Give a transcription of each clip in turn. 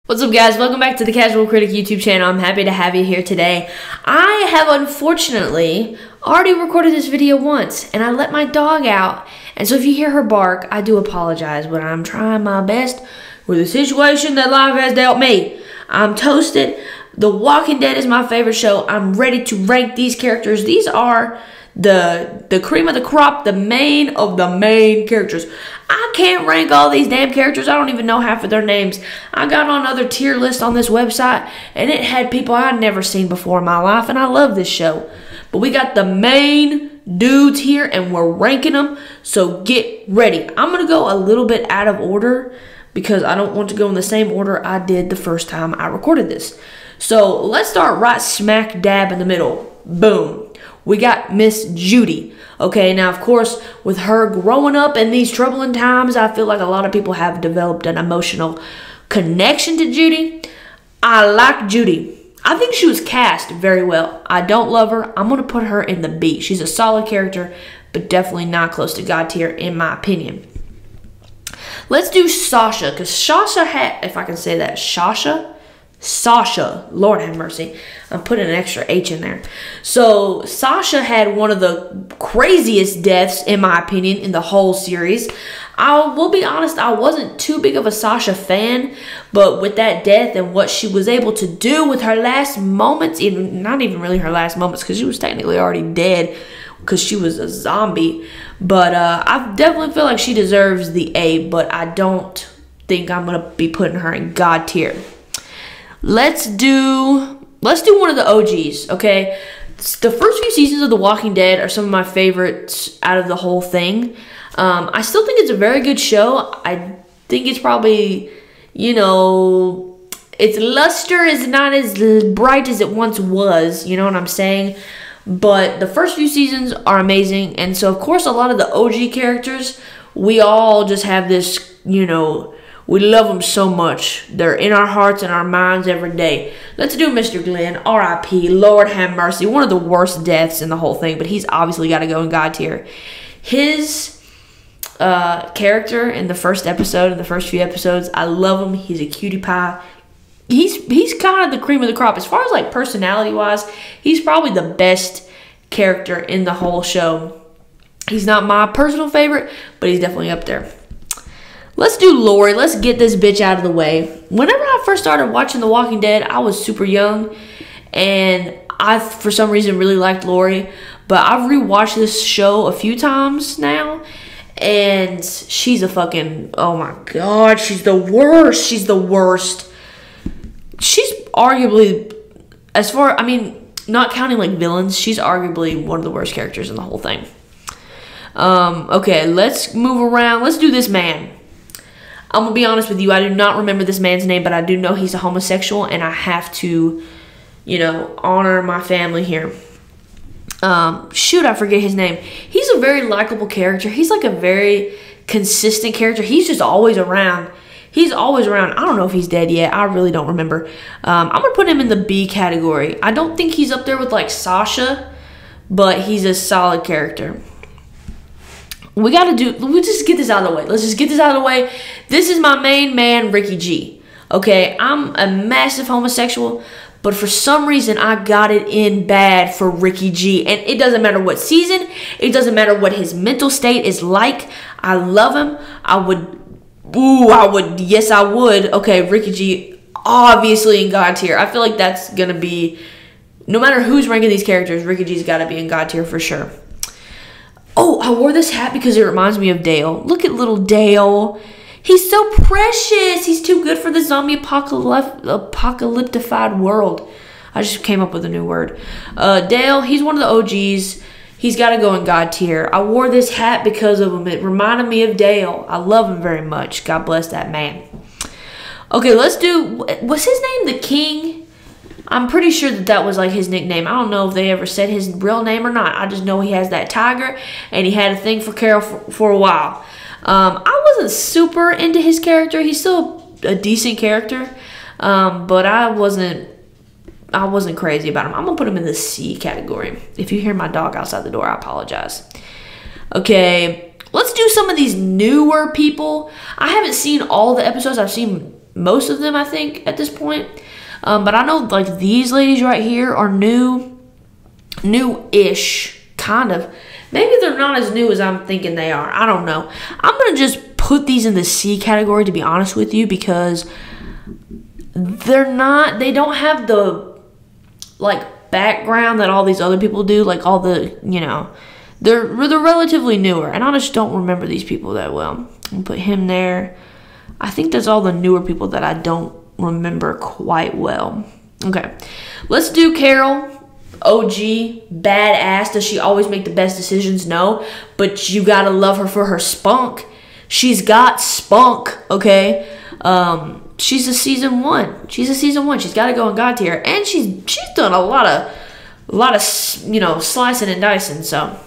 What's up, guys? Welcome back to the Casual Critic YouTube channel. I'm happy to have you here today. I have unfortunately already recorded this video once and I let my dog out, and so if you hear her bark, I do apologize, but I'm trying my best with the situation that life has dealt me. I'm toasted. The Walking Dead is my favorite show. I'm ready to rank these characters. These are the cream of the crop, the main of the main characters. I can't rank all these damn characters. I don't even know half of their names. I got on other tier lists on this website, and it had people I'd never seen before in my life, and I love this show. But we got the main dudes here, and we're ranking them, so get ready. I'm going to go a little bit out of order because I don't want to go in the same order I did the first time I recorded this. So let's start right smack dab in the middle. Boom. We got Miss Judy. Okay, now of course, with her growing up in these troubling times, I feel like a lot of people have developed an emotional connection to Judy. I like Judy. I think she was cast very well. I don't love her. I'm going to put her in the B. She's a solid character, but definitely not close to God tier in my opinion. Let's do Sasha, because Sasha had, if I can say that, Sasha, Lord have mercy, I'm putting an extra H in there. So Sasha had one of the craziest deaths, in my opinion, in the whole series. I will be honest, I wasn't too big of a Sasha fan, but with that death and what she was able to do with her last moments, even not even really her last moments, because she was technically already dead because she was a zombie, but I definitely feel like she deserves the A, but I don't think I'm going to be putting her in God tier. Let's do one of the OGs, okay? The first few seasons of The Walking Dead are some of my favorites out of the whole thing. I still think it's a very good show. I think it's probably, you know, its luster is not as bright as it once was, you know what I'm saying? But the first few seasons are amazing, and so of course a lot of the OG characters, we all just have this, you know, we love them so much. They're in our hearts and our minds every day. Let's do Mr. Glenn, R.I.P., Lord have mercy. One of the worst deaths in the whole thing, but he's obviously got to go in God tier. His character in the first episode, in the first few episodes, I love him. He's a cutie pie. He's kind of the cream of the crop. As far as like personality-wise, he's probably the best character in the whole show. He's not my personal favorite, but he's definitely up there. Let's do Lori. Let's get this bitch out of the way. Whenever I first started watching The Walking Dead, I was super young, and I, for some reason, really liked Lori. But I've rewatched this show a few times now, and she's a fucking, oh my god, she's the worst. She's the worst. She's arguably, as far, I mean, not counting like villains, she's arguably one of the worst characters in the whole thing. Okay, let's move around. Let's do this man. I'm going to be honest with you, I do not remember this man's name, but I do know he's a homosexual, and I have to, you know, honor my family here. Shoot, I forget his name. He's a very likable character. He's like a very consistent character. He's just always around. He's always around. I don't know if he's dead yet. I really don't remember. I'm going to put him in the B category. I don't think he's up there with like Sasha, but he's a solid character. We just get this out of the way. Let's just get this out of the way. This is my main man, Ricky G. Okay, I'm a massive homosexual, but for some reason, I got it in bad for Ricky G. And it doesn't matter what season. It doesn't matter what his mental state is like. I love him. Yes, I would. Okay, Ricky G, obviously in God tier. I feel like that's going to be, no matter who's ranking these characters, Ricky G's got to be in God tier for sure. Oh, I wore this hat because it reminds me of Dale. Look at little Dale. He's so precious. He's too good for the zombie apocalyptified world. I just came up with a new word. Dale, he's one of the OGs. He's got to go in God tier. I wore this hat because of him. It reminded me of Dale. I love him very much. God bless that man. Okay, let's do, what's his name? The King? I'm pretty sure that was like his nickname. I don't know if they ever said his real name or not. I just know he has that tiger, and he had a thing for Carol for a while. I wasn't super into his character. He's still a decent character, but I wasn't crazy about him. I'm gonna put him in the C category. If you hear my dog outside the door, I apologize. Okay, let's do some of these newer people. I haven't seen all the episodes. I've seen most of them, I think, at this point. But I know, like, these ladies right here are new-ish, kind of. Maybe they're not as new as I'm thinking they are. I don't know. I'm going to just put these in the C category, to be honest with you, because they don't have the, like, background that all these other people do. Like, all the, you know, they're relatively newer. And I just don't remember these people that well. I'll put him there. I think that's all the newer people that I don't remember quite well. Okay. Let's do Carol. OG, badass. Does she always make the best decisions? No, but you gotta love her for her spunk. She's got spunk, okay? She's a season 1. She's a season 1. She's got to go in God tier, and she's done a lot of you know, slicing and dicing. So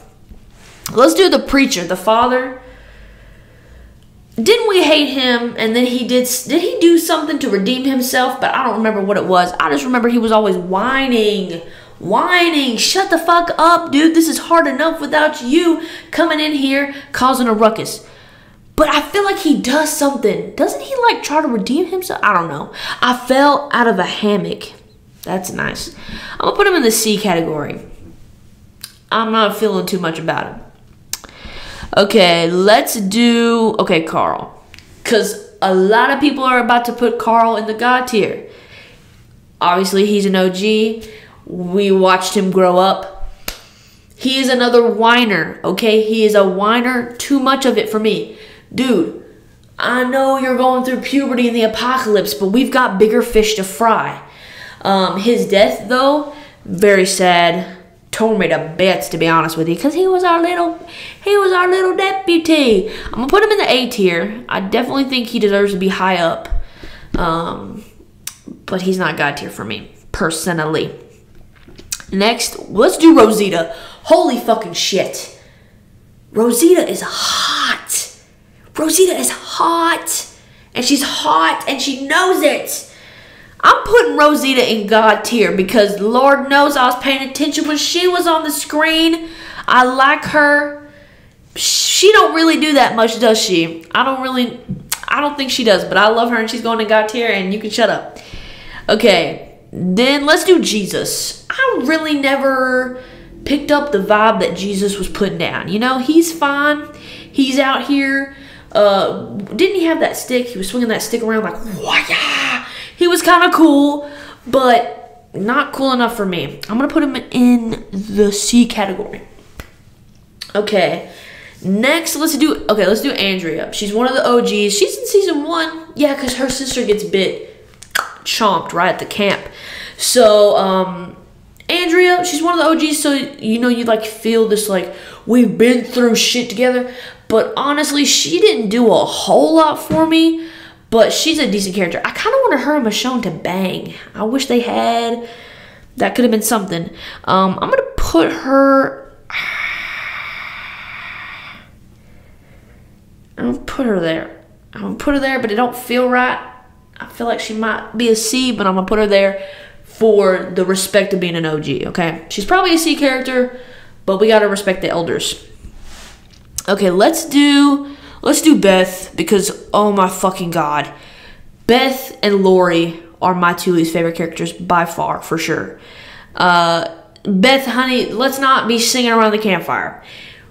let's do the preacher, the father. Didn't we hate him? And then did he do something to redeem himself? But I don't remember what it was. I just remember he was always whining. Shut the fuck up, dude. This is hard enough without you coming in here causing a ruckus. But I feel like he does something. Doesn't he, like, try to redeem himself? I don't know. I fell out of a hammock. That's nice. I'm going to put him in the C category. I'm not feeling too much about him. Okay, let's do... Okay, Carl. Because a lot of people are about to put Carl in the God tier. Obviously, he's an OG. We watched him grow up. He is another whiner, okay? He is a whiner. Too much of it for me. Dude, I know you're going through puberty and the apocalypse, but we've got bigger fish to fry. His death, though, very sad. Tore me to bits, to be honest with you, because he was our little deputy. I'm gonna put him in the A tier. I definitely think he deserves to be high up, but he's not God tier for me personally. Next, let's do Rosita. Holy fucking shit, Rosita is hot. Rosita is hot, and she's hot, and she knows it. I'm putting Rosita in God tier because Lord knows I was paying attention when she was on the screen. I like her. She don't really do that much, does she? I don't think she does, but I love her, and she's going in God tier, and you can shut up. Okay, then let's do Jesus. I really never picked up the vibe that Jesus was putting down. You know, he's fine. He's out here. Didn't he have that stick? He was swinging that stick around like, wah-ya! He was kind of cool, but not cool enough for me. I'm going to put him in the C category. Okay. Next, let's do Andrea. She's one of the OGs. She's in season 1. Yeah, because her sister gets chomped right at the camp. So, Andrea, she's one of the OGs, so, you know, you, like, feel this, like, we've been through shit together. But honestly, she didn't do a whole lot for me. But she's a decent character. I kind of wanted her and Michonne to bang. I wish they had. That could have been something. I'm going to put her... I'm going to put her there. I'm going to put her there, but it don't feel right. I feel like she might be a C, but I'm going to put her there for the respect of being an OG, okay? She's probably a C character, but we got to respect the elders. Okay, let's do Beth, because, oh my fucking God. Beth and Lori are my two least favorite characters by far, for sure. Beth, honey, let's not be singing around the campfire.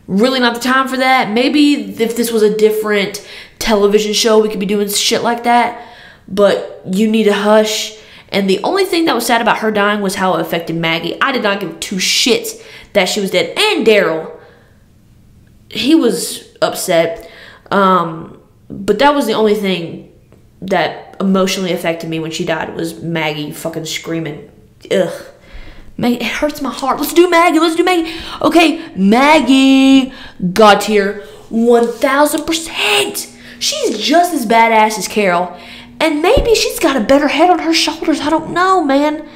Really not the time for that. Maybe if this was a different television show, we could be doing shit like that. But you need to hush. And the only thing that was sad about her dying was how it affected Maggie. I did not give two shits that she was dead. And Daryl. He was upset. But that was the only thing that emotionally affected me when she died, was Maggie fucking screaming. Ugh. It hurts my heart. Let's do Maggie. Okay, Maggie. God tier. 1000%. She's just as badass as Carol. And maybe she's got a better head on her shoulders. I don't know, man.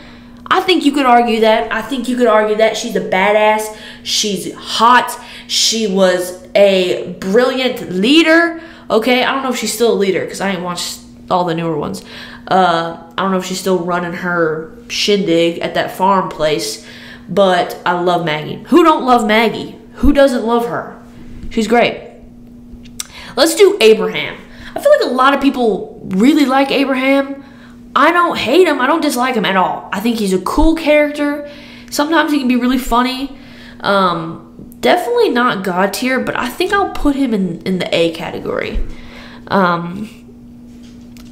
I think you could argue that. She's a badass. She's hot. She was a brilliant leader. Okay, I don't know if she's still a leader because I ain't watched all the newer ones. I don't know if she's still running her shindig at that farm place. But I love Maggie. Who don't love Maggie? Who doesn't love her? She's great. Let's do Abraham. I feel like a lot of people really like Abraham. I don't hate him. I don't dislike him at all. I think he's a cool character. Sometimes he can be really funny. Definitely not God tier, but I think I'll put him in the A category.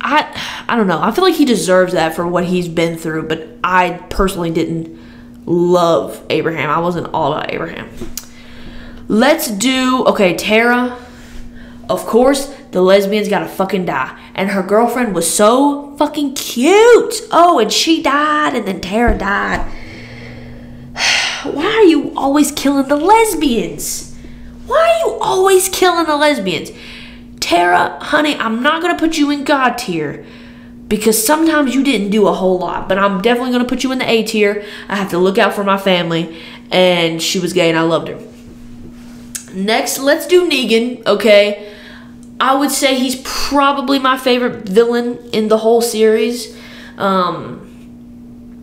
I don't know. I feel like he deserves that for what he's been through, but I personally didn't love Abraham. I wasn't all about Abraham. Let's do, okay, Tara. Of course, the lesbian's gotta fucking die. And her girlfriend was so fucking cute. Oh, and she died, and then Tara died. Why are you always killing the lesbians? Why are you always killing the lesbians? Tara, honey, I'm not going to put you in God tier because sometimes you didn't do a whole lot, but I'm definitely going to put you in the A tier. I have to look out for my family, and she was gay, and I loved her. Next, let's do Negan, okay? I would say he's probably my favorite villain in the whole series.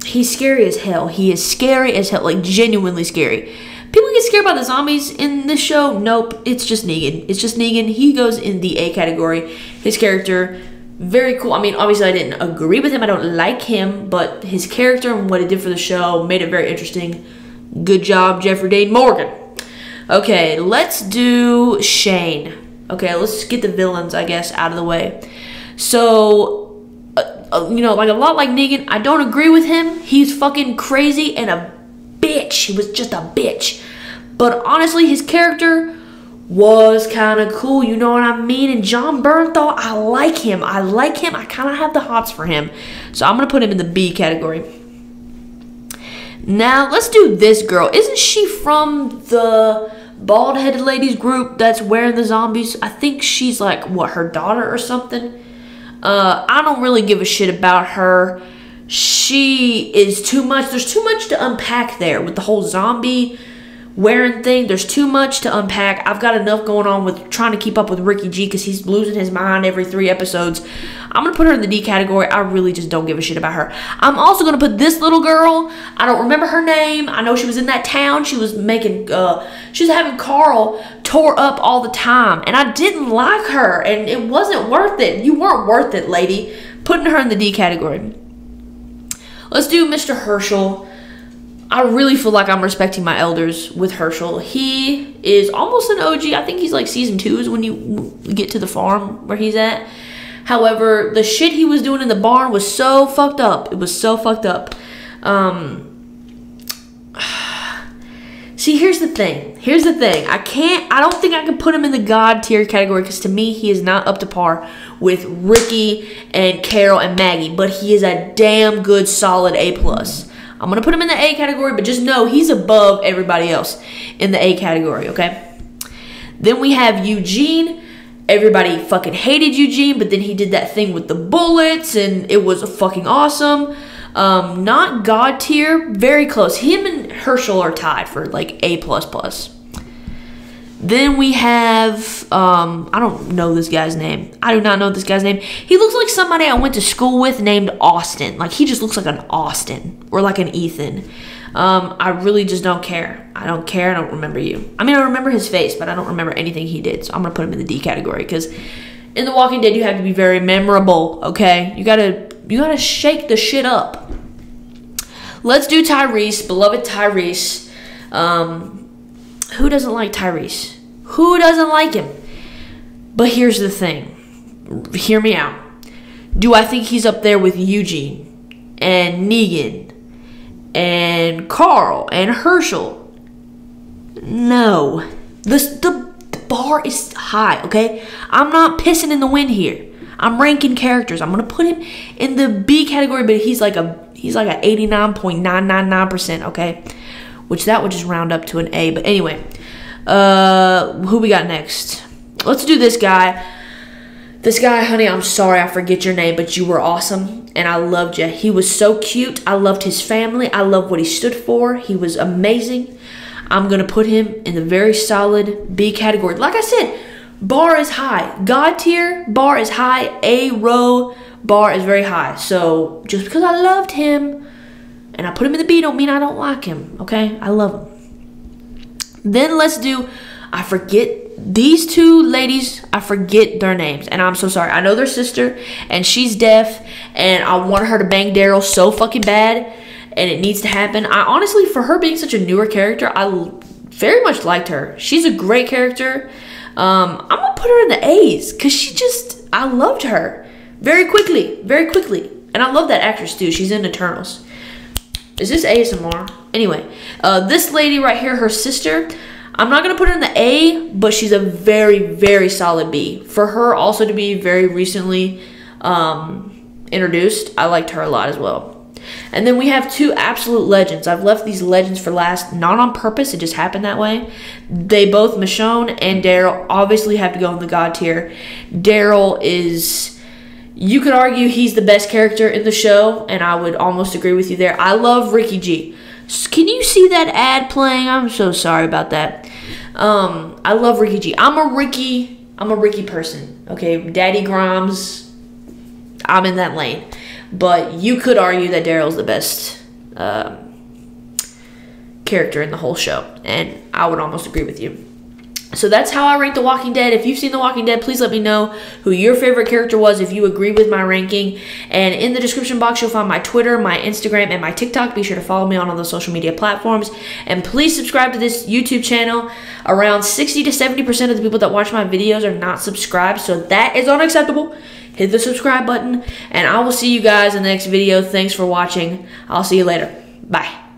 He's scary as hell. He is scary as hell, like genuinely scary. People get scared by the zombies in this show. Nope, it's just Negan. It's just Negan. He goes in the A category. His character, very cool. I mean, obviously I didn't agree with him. I don't like him, but his character and what he did for the show made it very interesting. Good job, Jeffrey Dean Morgan. Okay, let's do Shane. Okay, let's get the villains, I guess, out of the way. So, you know, like a lot like Negan, I don't agree with him. He's fucking crazy and a bitch. He was just a bitch. But honestly, his character was kind of cool, you know what I mean? And John Bernthal, I like him. I kind of have the hots for him. So I'm going to put him in the B category. Now, let's do this girl. Isn't she from the bald-headed ladies group that's wearing the zombies? I think she's like, what, her daughter or something? I don't really give a shit about her. She is too much. There's too much to unpack there with the whole zombie wearing thing. There's too much to unpack. I've got enough going on with trying to keep up with Ricky G because he's losing his mind every 3 episodes. I'm going to put her in the D category. I really just don't give a shit about her. I'm also going to put this little girl. I don't remember her name. I know she was in that town. She was making, she was having Carl tore up all the time. And I didn't like her. And it wasn't worth it. You weren't worth it, lady. Putting her in the D category. Let's do Mr. Herschel. I really feel like I'm respecting my elders with Herschel. He is almost an OG. I think he's like season 2 is when you get to the farm where he's at. However, the shit he was doing in the barn was so fucked up. It was so fucked up. See, here's the thing. I don't think I can put him in the God tier category because to me, he is not up to par with Ricky and Carol and Maggie. But he is a damn good, solid A+. I'm going to put him in the A category, but just know he's above everybody else in the A category, okay? Then we have Eugene. Everybody fucking hated Eugene, but then he did that thing with the bullets, and it was fucking awesome. Not God tier, very close. Him and Herschel are tied for like A++. Then we have, I don't know this guy's name. I do not know this guy's name. He looks like somebody I went to school with named Austin. Like, he just looks like an Austin or like an Ethan. I really just don't care. I don't care. I don't remember you. I mean, I remember his face, but I don't remember anything he did. So I'm going to put him in the D category because in The Walking Dead, you have to be very memorable, okay? You gotta shake the shit up. Let's do Tyrese, beloved Tyrese. Who doesn't like Tyrese? Who doesn't like him? But here's the thing. Hear me out. Do I think he's up there with Eugene and Negan and Carl and Herschel? No. The bar is high, okay? I'm not pissing in the wind here. I'm ranking characters. I'm going to put him in the B category, but he's like a 89.999%, okay? Which that would just round up to an A. But anyway, who we got next? Let's do this guy. This guy, honey, I'm sorry I forget your name, but you were awesome, and I loved you. He was so cute. I loved his family. I loved what he stood for. He was amazing. I'm going to put him in the very solid B category. Like I said, bar is high. God tier, bar is high. A row, bar is very high. So just because I loved him and I put him in the B don't mean I don't like him, okay? I love him. Then let's do, I forget these two ladies, I forget their names, and I'm so sorry. I know their sister, and she's deaf, and I want her to bang Daryl so fucking bad, and it needs to happen. I honestly, for her being such a newer character, I very much liked her. She's a great character. I'm gonna put her in the A's, because I loved her very quickly. And I love that actress too. She's in Eternals. Is this ASMR? Anyway, this lady right here, her sister, I'm not going to put her in the A, but she's a very, very solid B. For her also to be very recently introduced, I liked her a lot as well. And then we have two absolute legends. I've left these legends for last, not on purpose. It just happened that way. They both, Michonne and Daryl, obviously have to go in the God tier. Daryl is, you could argue he's the best character in the show, and I would almost agree with you there. I love Ricky G. Can you see that ad playing? I'm so sorry about that. I love Ricky G. I'm a Ricky person. Okay, Daddy Grimes, I'm in that lane. But you could argue that Daryl's the best character in the whole show, and I would almost agree with you. So that's how I rank The Walking Dead. If you've seen The Walking Dead, please let me know who your favorite character was, if you agree with my ranking. And in the description box, you'll find my Twitter, my Instagram, and my TikTok. Be sure to follow me on all those social media platforms. And please subscribe to this YouTube channel. Around 60 to 70% of the people that watch my videos are not subscribed, so that is unacceptable. Hit the subscribe button, and I will see you guys in the next video. Thanks for watching. I'll see you later. Bye.